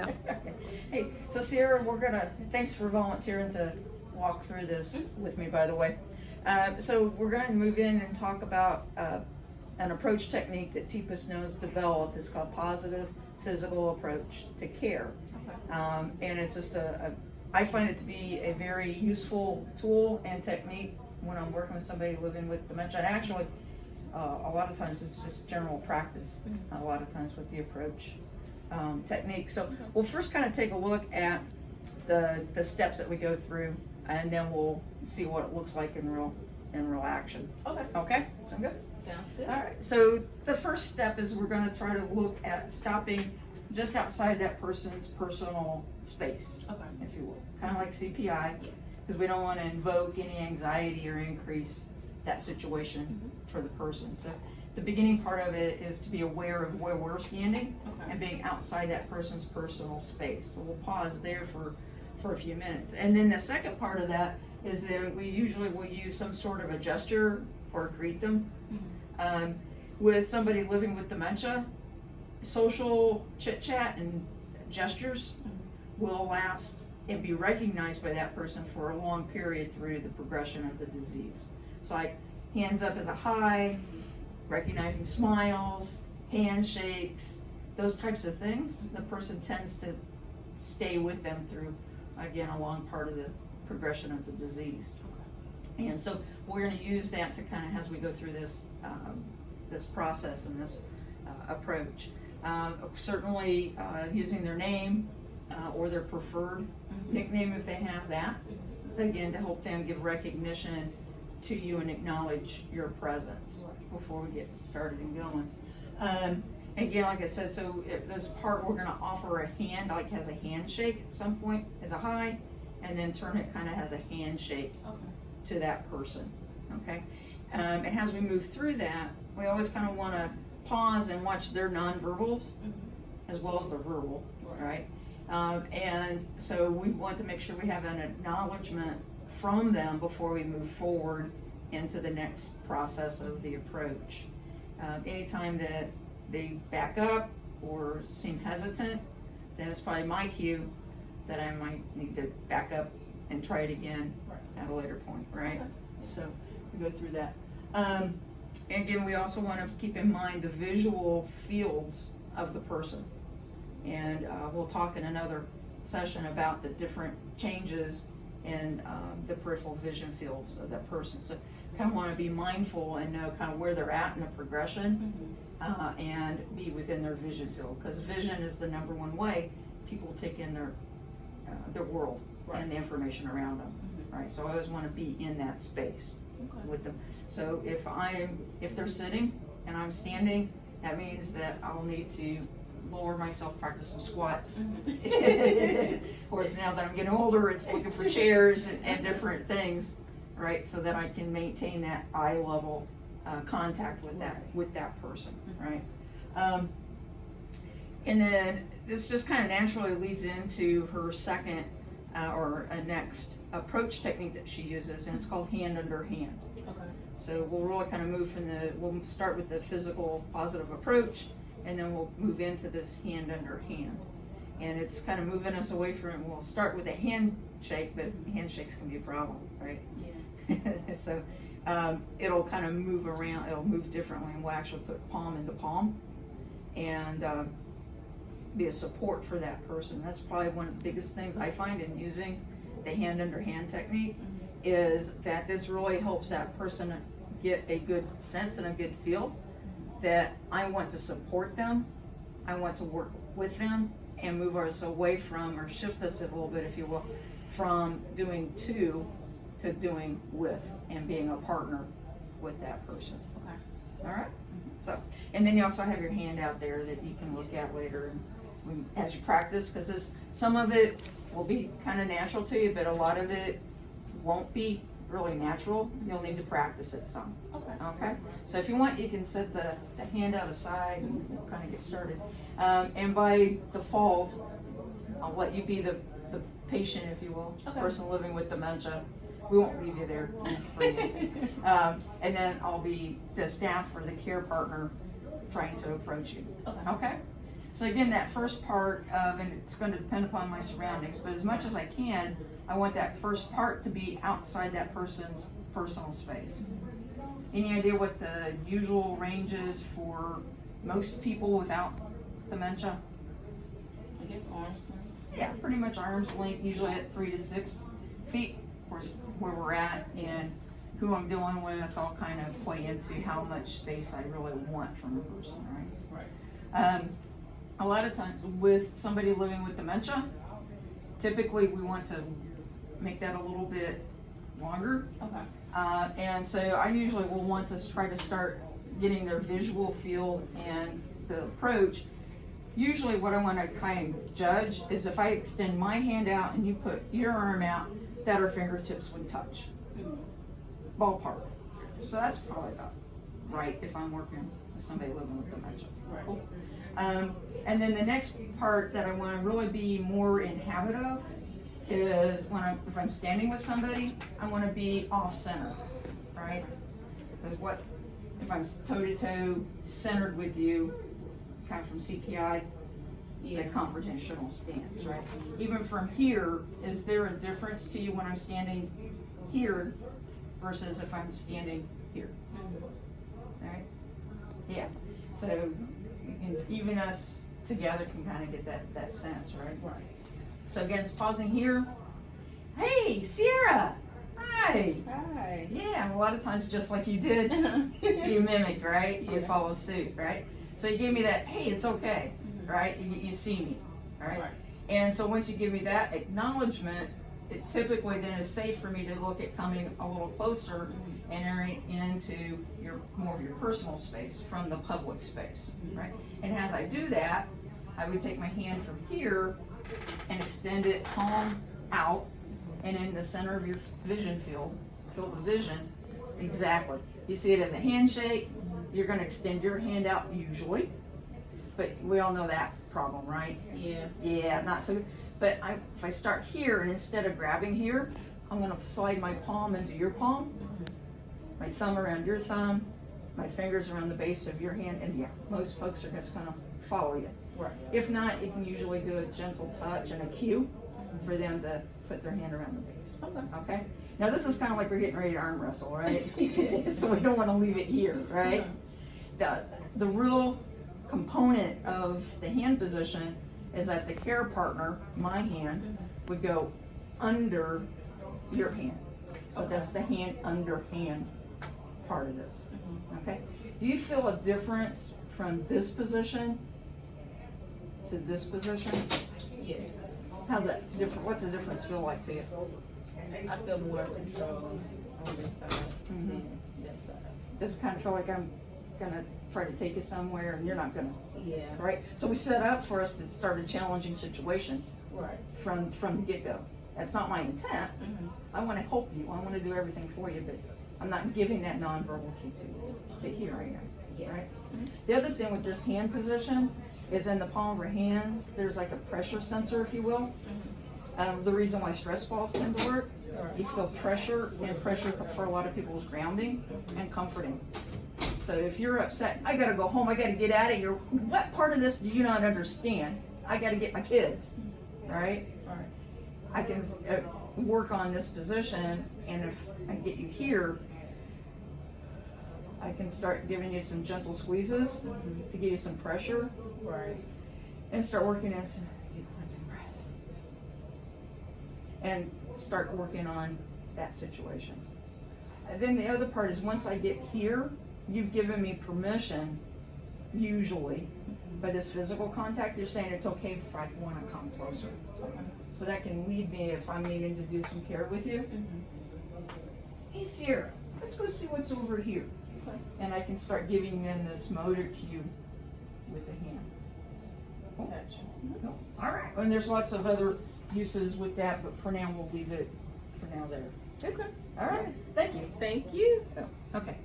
Yeah. Hey, so Sierra, thanks for volunteering to walk through this with me, by the way. So we're going to move in and talk about an approach technique that TPUS knows developed. It's called Positive Physical Approach to Care. Okay. And it's just I find it to be a very useful tool and technique when I'm working with somebody living with dementia. And actually, a lot of times it's just general practice, a lot of times with the approach technique. So we'll first kind of take a look at the steps that we go through, and then we'll see what it looks like in real action. Okay. Okay? Sound good? Sounds good. All right. So the first step is we're going to try to look at stopping just outside that person's personal space, Okay. if you will. Kind of like CPI, because we don't want to invoke any anxiety or increase that situation for the person. So the beginning part of it is to be aware of where we're standing and being outside that person's personal space. So we'll pause there for a few minutes. And then the second part of that is that we usually will use some sort of a gesture or greet them. With somebody living with dementia, social chit chat and gestures will last and be recognized by that person for a long period through the progression of the disease. So like hands up as a hi, recognizing smiles, handshakes, those types of things, the person tends to stay with them through, again, a long part of the progression of the disease. And so we're going to use that to kind of, as we go through this this process and this approach. Certainly using their name or their preferred nickname if they have that. So again, to help them give recognition to you and acknowledge your presence before we get started and going. Again, like I said, so if this part we're going to offer a hand, like as a handshake at some point as a hi, and then turn it kind of as a handshake to that person. Okay, and as we move through that, we always kind of want to pause and watch their nonverbals as well as their verbal, right? And so we want to make sure we have an acknowledgement from them before we move forward into the next process of the approach. Anytime that they back up or seem hesitant, then it's probably my cue that I might need to back up and try it again at a later point, right? So we go through that. And again, we also want to keep in mind the visual fields of the person. And we'll talk in another session about the different changes in the peripheral vision fields of that person. So kind of want to be mindful and know kind of where they're at in the progression and be within their vision field, because vision is the number one way people take in their world and the information around them, right? So I always want to be in that space with them. So if they're sitting and I'm standing, that means that I'll need to lower myself, practice some squats. Whereas now that I'm getting older, it's looking for chairs and different things, right? So that I can maintain that eye level contact with that person, right? And then this just kind of naturally leads into her second or a next approach technique that she uses, and it's called hand under hand. So we'll really kind of move we'll start with the physical positive approach, and then we'll move into this hand under hand. And it's kind of moving us away from, we'll start with a handshake, but handshakes can be a problem, right? Yeah. So it'll kind of move around, it'll move differently, and we'll actually put palm into palm and be a support for that person. That's probably one of the biggest things I find in using the hand under hand technique, is that this really helps that person get a good sense and a good feel that I want to support them, I want to work with them, and move us away from, or shift us a little bit, if you will, from doing to doing with, and being a partner with that person. All right? So, and then you also have your hand out there that you can look at later and as you practice, because some of it will be kind of natural to you, but a lot of it won't be really natural. You'll need to practice it some. Okay? So if you want, you can set the hand out aside and we'll kind of get started. And by default, I'll let you be the patient, if you will, person living with dementia. We won't leave you there. And then I'll be the staff or the care partner trying to approach you. Okay? So again, that first part of, and it's going to depend upon my surroundings, but as much as I can, I want that first part to be outside that person's personal space. Any idea what the usual range is for most people without dementia? I guess arms length. Yeah, pretty much arm's length, usually at 3 to 6 feet. Of course, where we're at and who I'm dealing with all kind of play into how much space I really want from a person, right? Right. A lot of times with somebody living with dementia, typically we want to make that a little bit longer. Okay. And so I usually will want to try to start getting their visual field and the approach. Usually what I want to kind of judge is if I extend my hand out and you put your arm out, that our fingertips would touch. Ballpark. So that's probably about right if I'm working with somebody living with dementia. Right. Cool. And then the next part that I want to really be more in habit of is if I'm standing with somebody, I want to be off center, right? Because if I'm toe to toe centered with you, kind of from CPI, Yeah. the confrontational stance, right? Even from here, is there a difference to you when I'm standing here versus if I'm standing here? Right? Yeah. So even us together can kind of get that sense, right? Right. So again, it's pausing here. Hey, Sierra. Hi. Hi. Yeah, and a lot of times just like you did, you mimic, right? You Yeah. follow suit, right? So you gave me that, hey, it's okay, right? You see me, right? Right. And so once you give me that acknowledgement, it typically then is safe for me to look at coming a little closer, entering into more of your personal space from the public space, right? And as I do that, I would take my hand from here and extend it palm out, and in the center of your vision field of vision, exactly. You see it as a handshake, you're going to extend your hand out usually, but we all know that problem, right? Yeah. Yeah, not so good. But if I start here and instead of grabbing here, I'm going to slide my palm into your palm, my thumb around your thumb, my fingers around the base of your hand, and yeah, most folks are just going to follow you. Right. If not, you can usually do a gentle touch and a cue for them to put their hand around the base. Okay. Okay? Now this is kind of like we're getting ready to arm wrestle, right? So we don't want to leave it here, right? The real component of the hand position is that the care partner, my hand, would go under your hand. So that's the hand under hand part of this. Okay? Do you feel a difference from this position to this position? Yes. How's that different? What's the difference feel like to you? I feel more control on this side than that side. Does it kind of feel like I'm gonna try to take you somewhere and you're not gonna, Yeah. right? So we set up for us to start a challenging situation Right. from the get-go. That's not my intent. I want to help you. I want to do everything for you, but I'm not giving that nonverbal cue to you. But here I am, Yes. right? The other thing with this hand position is in the palm of our hands, there's like a pressure sensor, if you will. The reason why stress balls tend to work, you feel pressure, and pressure for a lot of people is grounding and comforting. So if you're upset, I gotta go home, I gotta get out of here. What part of this do you not understand? I gotta get my kids, right? Right. I can work on this position, and if I get you here, I can start giving you some gentle squeezes to give you some pressure, Right. and start working on some deep cleansing breaths. And start working on that situation. And then the other part is once I get here, you've given me permission, usually, by this physical contact, you're saying it's okay if I want to come closer. So that can lead me if I'm needing to do some care with you. Hey Sierra, let's go see what's over here. Okay. And I can start giving them this motor cue with the hand. Gotcha. All right. And there's lots of other uses with that, but for now we'll leave it for now there. Okay. All right. Yes. Thank you. Thank you. Okay.